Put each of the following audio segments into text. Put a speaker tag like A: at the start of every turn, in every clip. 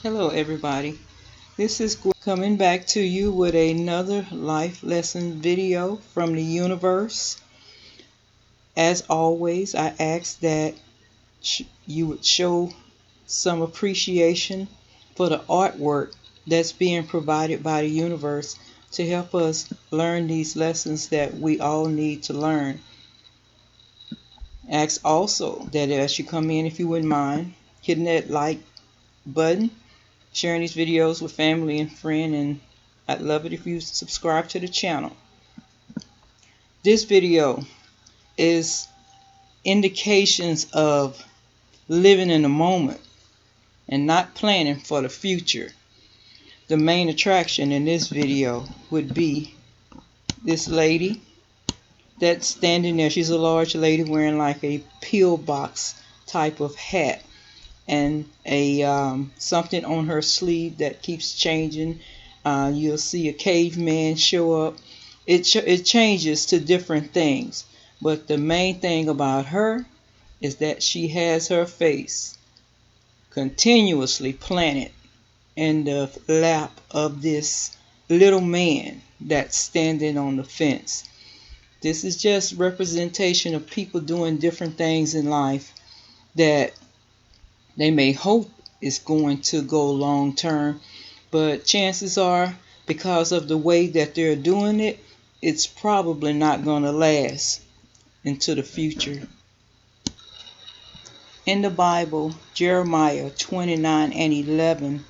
A: Hello, everybody. This is Gwen coming back to you with another life lesson video from the universe. As always, I ask that you would show some appreciation for the artwork that's being provided by the universe to help us learn these lessons that we all need to learn. Ask also that as you come in, if you wouldn't mind hitting that like button, sharing these videos with family and friends, and I'd love it if you subscribe to the channel. This video is indications of living in the moment and not planning for the future. The main attraction in this video would be this lady that's standing there. She's a large lady wearing like a pillbox type of hat and a something on her sleeve that keeps changing. You'll see a caveman show up. It changes to different things, but the main thing about her is that she has her face continuously planted in the lap of this little man that's standing on the fence. This is just representation of people doing different things in life that they may hope is going to go long term, but chances are, because of the way that they're doing it, it's probably not going to last into the future. In the Bible, Jeremiah 29:11,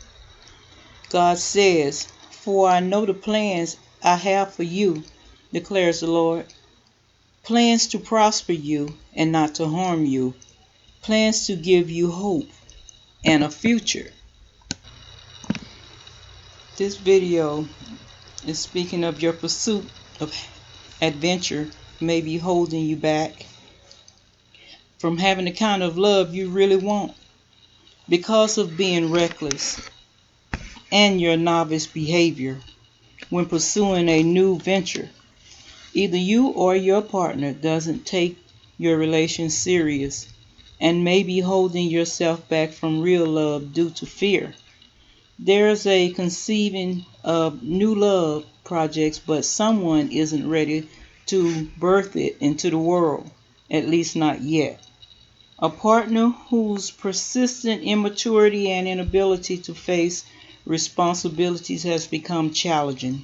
A: God says, "For I know the plans I have for you, declares the Lord, plans to prosper you and not to harm you, plans to give you hope and a future." This video is speaking of your pursuit of adventure may be holding you back from having the kind of love you really want because of being reckless and your novice behavior when pursuing a new venture. Either you or your partner doesn't take your relation serious and may be holding yourself back from real love due to fear. There's a conceiving of new love projects, but someone isn't ready to birth it into the world, at least not yet. A partner whose persistent immaturity and inability to face responsibilities has become challenging.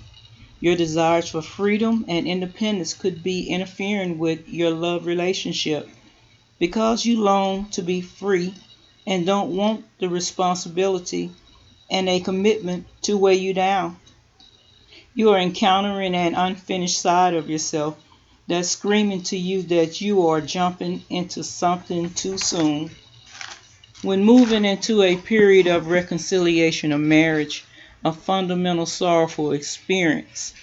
A: Your desires for freedom and independence could be interfering with your love relationship because you long to be free and don't want the responsibility and a commitment to weigh you down. You are encountering an unfinished side of yourself that's screaming to you that you are jumping into something too soon. When moving into a period of reconciliation of marriage, a fundamental sorrowful experience,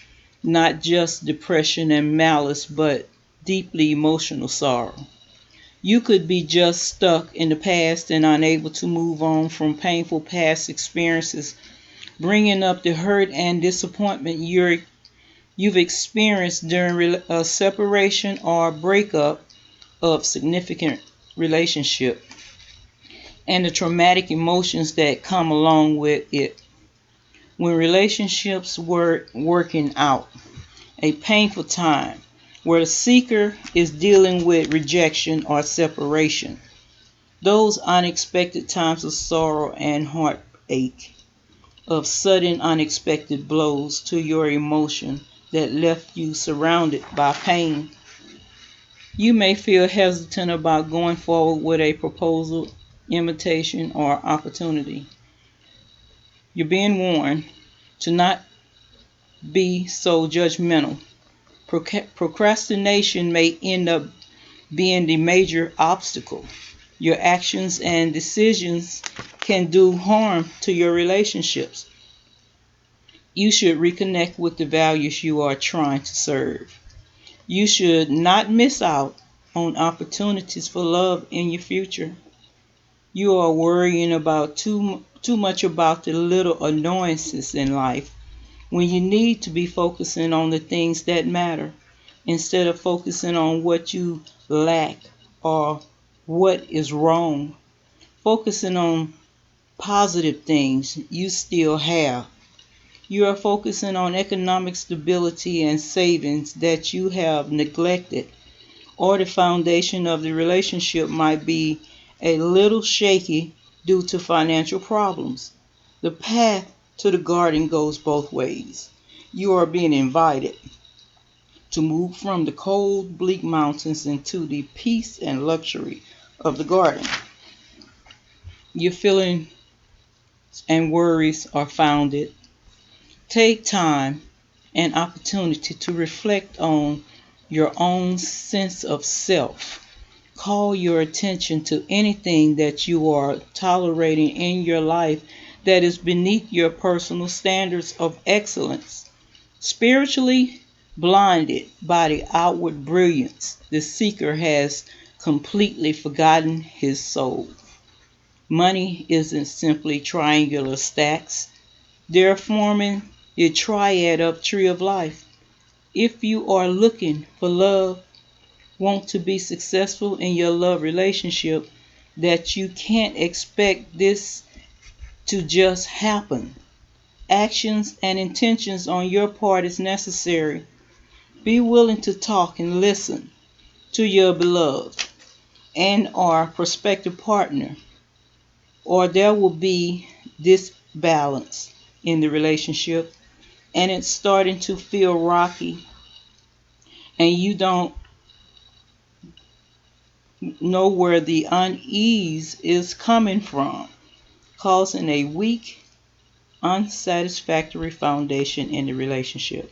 A: not just depression and malice, but deeply emotional sorrow. You could be just stuck in the past and unable to move on from painful past experiences, bringing up the hurt and disappointment you've experienced during a separation or breakup of significant relationship, and the traumatic emotions that come along with it. When relationships were working out, a painful time where the seeker is dealing with rejection or separation. Those unexpected times of sorrow and heartache, of sudden unexpected blows to your emotion that left you surrounded by pain. You may feel hesitant about going forward with a proposal, invitation, or opportunity. You're being warned to not be so judgmental. Procrastination may end up being the major obstacle. Your actions and decisions can do harm to your relationships. You should reconnect with the values you are trying to serve. You should not miss out on opportunities for love in your future. You are worrying about too much about the little annoyances in life when you need to be focusing on the things that matter instead of focusing on what you lack or what is wrong. Focusing on positive things you still have. You are focusing on economic stability and savings that you have neglected, or the foundation of the relationship might be a little shaky due to financial problems. The path to the garden goes both ways. You are being invited to move from the cold, bleak mountains into the peace and luxury of the garden. Your feelings and worries are founded. Take time and opportunity to reflect on your own sense of self. Call your attention to anything that you are tolerating in your life that is beneath your personal standards of excellence. Spiritually blinded by the outward brilliance, the seeker has completely forgotten his soul. Money isn't simply triangular stacks, they're forming the triad of tree of life. If you are looking for love, want to be successful in your love relationship, that you can't expect this to just happen. Actions and intentions on your part is necessary. Be willing to talk and listen to your beloved and our prospective partner, or there will be this balance in the relationship and it's starting to feel rocky and you don't know where the unease is coming from, causing a weak, unsatisfactory foundation in the relationship,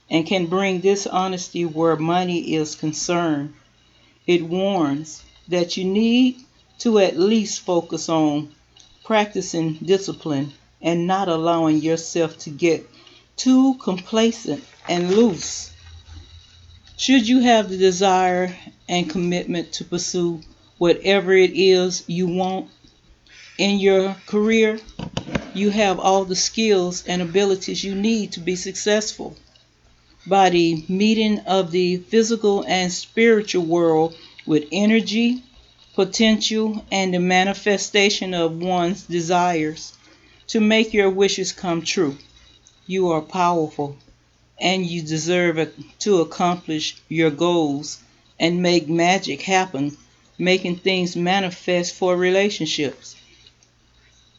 A: and can bring dishonesty where money is concerned. It warns that you need to at least focus on practicing discipline and not allowing yourself to get too complacent and loose. Should you have the desire and commitment to pursue whatever it is you want in your career, you have all the skills and abilities you need to be successful. By the meeting of the physical and spiritual world with energy, potential, and the manifestation of one's desires to make your wishes come true. You are powerful and you deserve to accomplish your goals and make magic happen, making things manifest for relationships.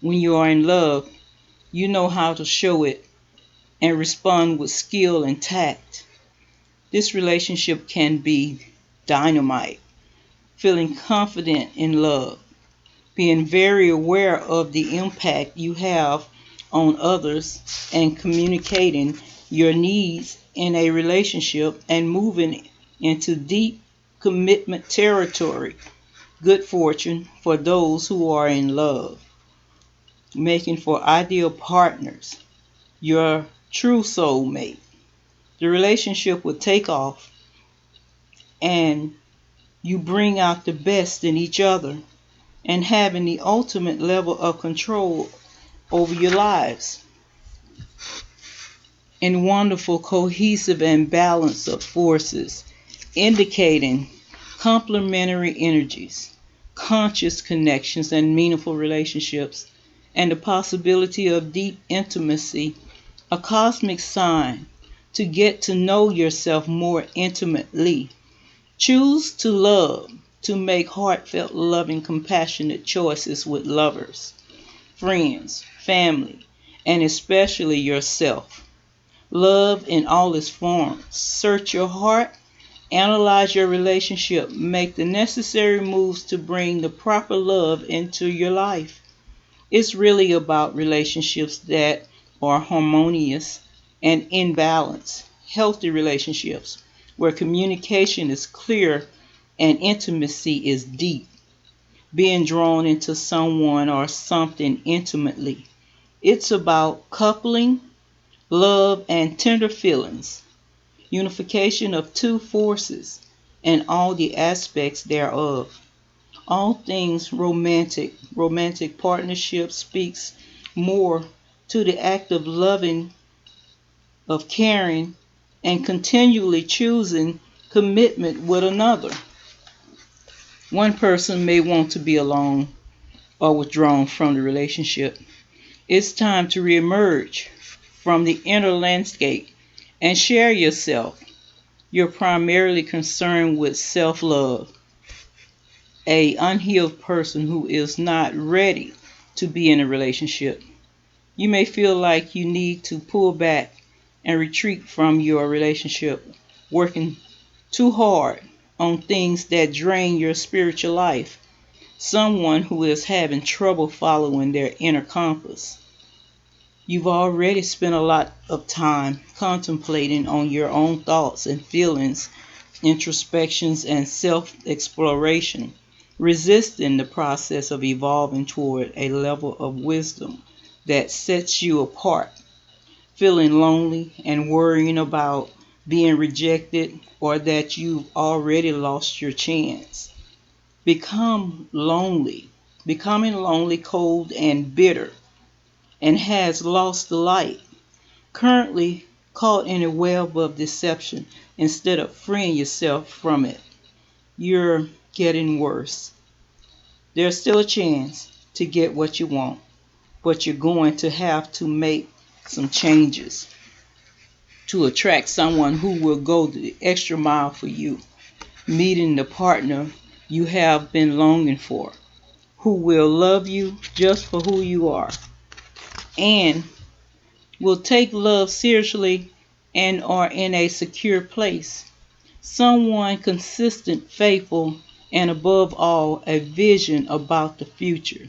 A: When you are in love, you know how to show it and respond with skill and tact. This relationship can be dynamite, feeling confident in love, being very aware of the impact you have on others, and communicating your needs in a relationship and moving into deep commitment territory. Good fortune for those who are in love, making for ideal partners, your true soulmate. The relationship will take off and you bring out the best in each other and having the ultimate level of control over your lives. In wonderful, cohesive, and balance of forces, indicating complementary energies, conscious connections, and meaningful relationships, and the possibility of deep intimacy, a cosmic sign to get to know yourself more intimately. Choose to love, to make heartfelt, loving, compassionate choices with lovers, friends, family, and especially yourself. Love in all its forms. Search your heart, analyze your relationship, make the necessary moves to bring the proper love into your life. It's really about relationships that are harmonious and in balance, healthy relationships where communication is clear and intimacy is deep, being drawn into someone or something intimately. It's about coupling, love, and tender feelings, unification of two forces, and all the aspects thereof. All things romantic. Romantic partnership speaks more to the act of loving, of caring, and continually choosing commitment with another. One person may want to be alone, or withdrawn from the relationship. It's time to reemerge from the inner landscape and share yourself. You're primarily concerned with self-love, a unhealed person who is not ready to be in a relationship. You may feel like you need to pull back and retreat from your relationship, working too hard on things that drain your spiritual life. Someone who is having trouble following their inner compass. You've already spent a lot of time contemplating on your own thoughts and feelings, introspections, and self exploration, resisting the process of evolving toward a level of wisdom that sets you apart, feeling lonely and worrying about being rejected or that you've already lost your chance. Becoming lonely, cold, and bitter, and has lost the light, currently caught in a web of deception instead of freeing yourself from it. You're getting worse. There's still a chance to get what you want, but you're going to have to make some changes to attract someone who will go the extra mile for you, meeting the partner you have been longing for, who will love you just for who you are, and will take love seriously and are in a secure place. Someone consistent, faithful, and above all, a vision about the future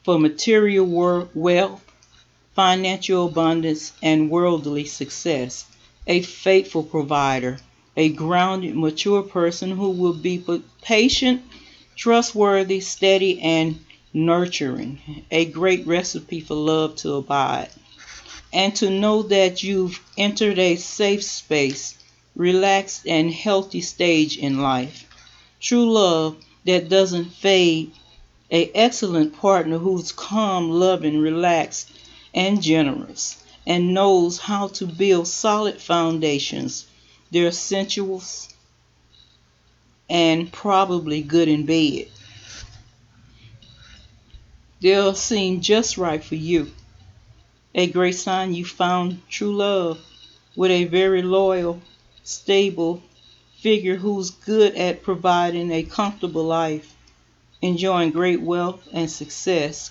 A: for material wealth, financial abundance, and worldly success. A faithful provider, a grounded, mature person who will be patient, trustworthy, steady, and nurturing. A great recipe for love to abide. And to know that you've entered a safe space, relaxed, and healthy stage in life. True love that doesn't fade, a excellent partner who's calm, loving, relaxed, and generous, and knows how to build solid foundations. They're sensuous and probably good in bed. They'll seem just right for you. A great sign you found true love with a very loyal, stable figure who's good at providing a comfortable life, enjoying great wealth and success.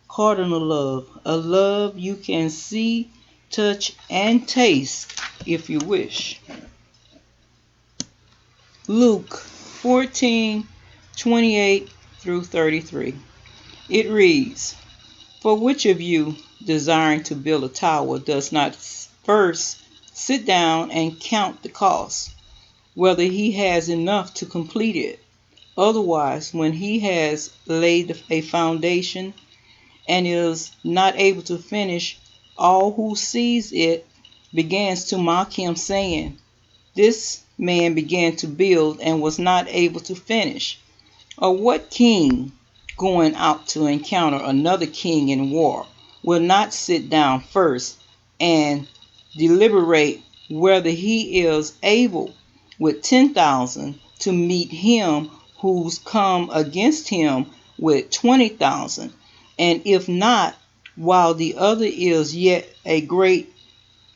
A: Cardinal love, a love you can see, touch, and taste if you wish. Luke 14:28 through 33. It reads, "For which of you, desiring to build a tower, does not first sit down and count the cost, whether he has enough to complete it? Otherwise, when he has laid a foundation and is not able to finish, all who sees it begins to mock him, saying, 'This man began to build and was not able to finish.' Or what king, going out to encounter another king in war, will not sit down first and deliberate whether he is able with 10,000 to meet him who's come against him with 20,000? And if not, while the other is yet a great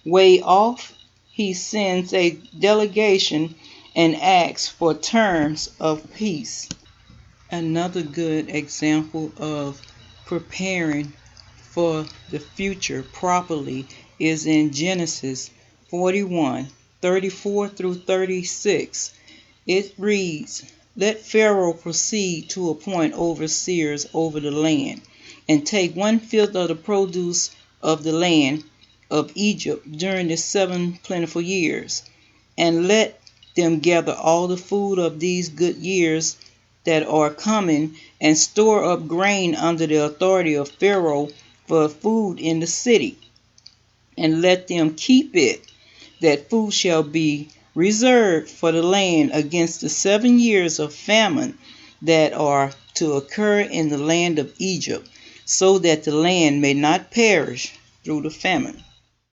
A: way off, he sends a delegation and asks for terms of peace." Another good example of preparing for the future properly is in Genesis 41:34 through 36. It reads, "Let Pharaoh proceed to appoint overseers over the land, and take 1/5 of the produce of the land of Egypt during the 7 plentiful years, and let them gather all the food of these good years that are coming, and store up grain under the authority of Pharaoh for food in the city, and let them keep it, that food shall be reserved for the land against the 7 years of famine that are to occur in the land of Egypt, so that the land may not perish through the famine."